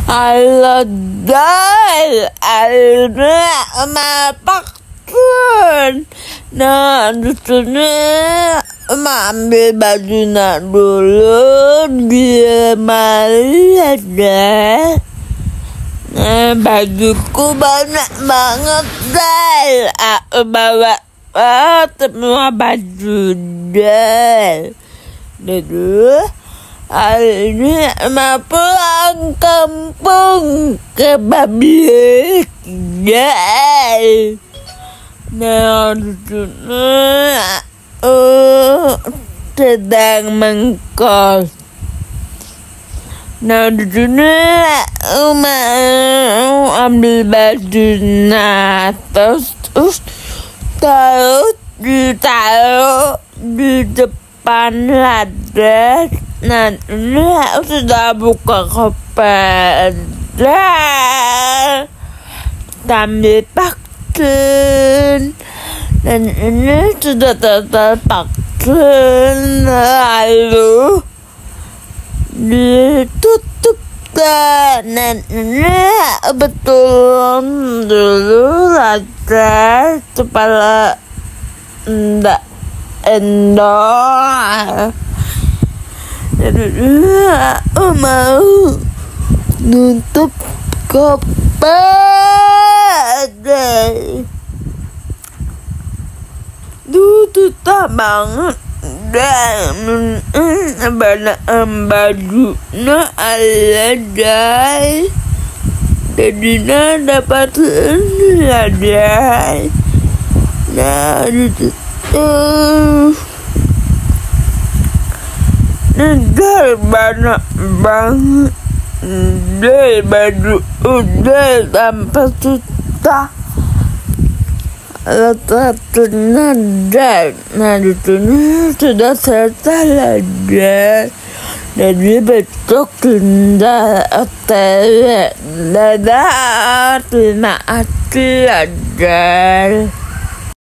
Halo guys, akhirnya makan. Nah, di sini ambil baju nak dulu di lemari ada. Nah, bajuku banyak banget guys. Aku bawa semua baju deh. Dulu hari ini mau pulang kampung ke babi guys. Nah, sedang mengkos. Nah, di sini mau ambil baju terus ditaruh di depan ladang. Nah, ini aku sudah buka koper sambil vaksin. Dan ini sudah tervaksin, lalu ditutup dan ini betul dulu aja kepala ndak endor. Jadi aku mau nutup koper deh. Susah banget dan banyak baju ada guys. Jadinya dapat ini ada. Nah, itu negara banyak banget deh baju udah sampai susah. Satunya dan nah di sini sudah selesai aja. Jadi besok kita hotel. Dadah, terima kasih aja.